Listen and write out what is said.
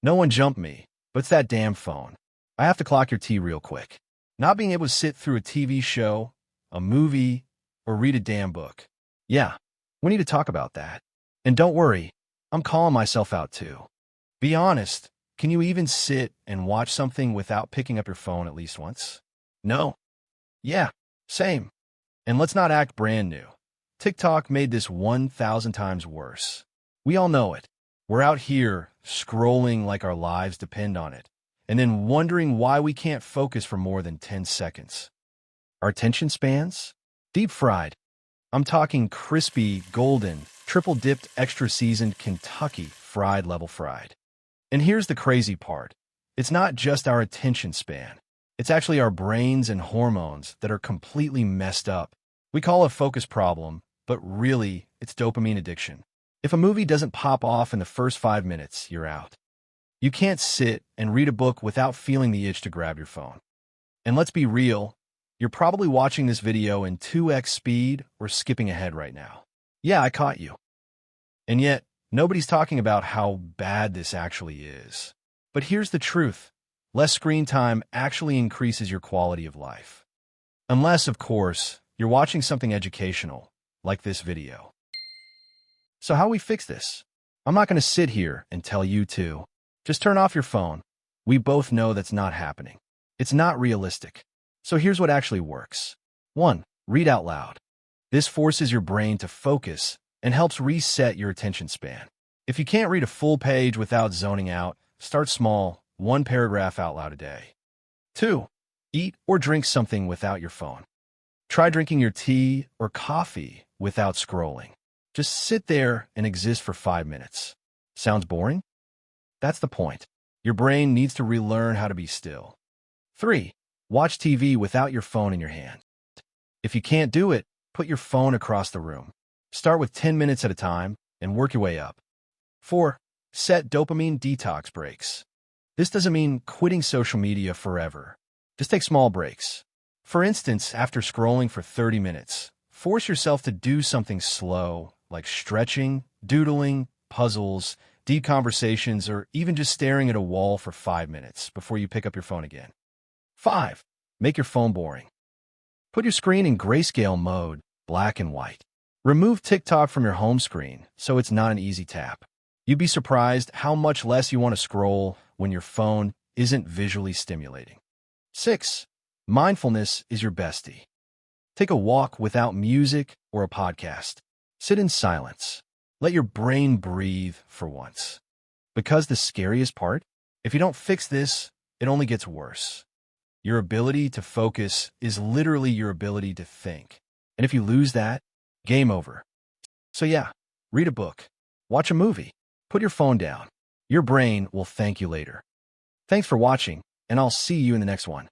No one jumped me, but it's that damn phone. I have to clock your tea real quick. Not being able to sit through a TV show, a movie, or read a damn book. Yeah, we need to talk about that. And don't worry, I'm calling myself out too. Be honest, can you even sit and watch something without picking up your phone at least once? No? Yeah, same. And let's not act brand new. TikTok made this 1,000 times worse. We all know it. We're out here scrolling like our lives depend on it, and then wondering why we can't focus for more than 10 seconds. Our attention spans? Deep fried. I'm talking crispy, golden, triple-dipped, extra-seasoned Kentucky fried level fried. And here's the crazy part. It's not just our attention span. It's actually our brains and hormones that are completely messed up. We call it a focus problem, but really, it's dopamine addiction. If a movie doesn't pop off in the first 5 minutes, you're out. You can't sit and read a book without feeling the itch to grab your phone. And let's be real, you're probably watching this video in 2x speed or skipping ahead right now. Yeah, I caught you. And yet, nobody's talking about how bad this actually is. But here's the truth. Less screen time actually increases your quality of life. Unless, of course, you're watching something educational, like this video. So how we fix this? I'm not going to sit here and tell you to. Just turn off your phone. We both know that's not happening. It's not realistic. So here's what actually works. 1. Read out loud. This forces your brain to focus and helps reset your attention span. If you can't read a full page without zoning out, start small, 1 paragraph out loud a day. 2. Eat or drink something without your phone. Try drinking your tea or coffee without scrolling. Just sit there and exist for 5 minutes. Sounds boring? That's the point. Your brain needs to relearn how to be still. 3. Watch TV without your phone in your hand. If you can't do it, put your phone across the room. Start with 10 minutes at a time and work your way up. 4. Set dopamine detox breaks. This doesn't mean quitting social media forever. Just take small breaks. For instance, after scrolling for 30 minutes, force yourself to do something slow, like stretching, doodling, puzzles, deep conversations, or even just staring at a wall for 5 minutes before you pick up your phone again. 5. Make your phone boring. Put your screen in grayscale mode, black and white. Remove TikTok from your home screen so it's not an easy tap. You'd be surprised how much less you want to scroll when your phone isn't visually stimulating. 6. Mindfulness is your bestie. Take a walk without music or a podcast. Sit in silence. Let your brain breathe for once. Because the scariest part, if you don't fix this, it only gets worse. Your ability to focus is literally your ability to think. And if you lose that, game over. So yeah, read a book, watch a movie, put your phone down. Your brain will thank you later. Thanks for watching, and I'll see you in the next one.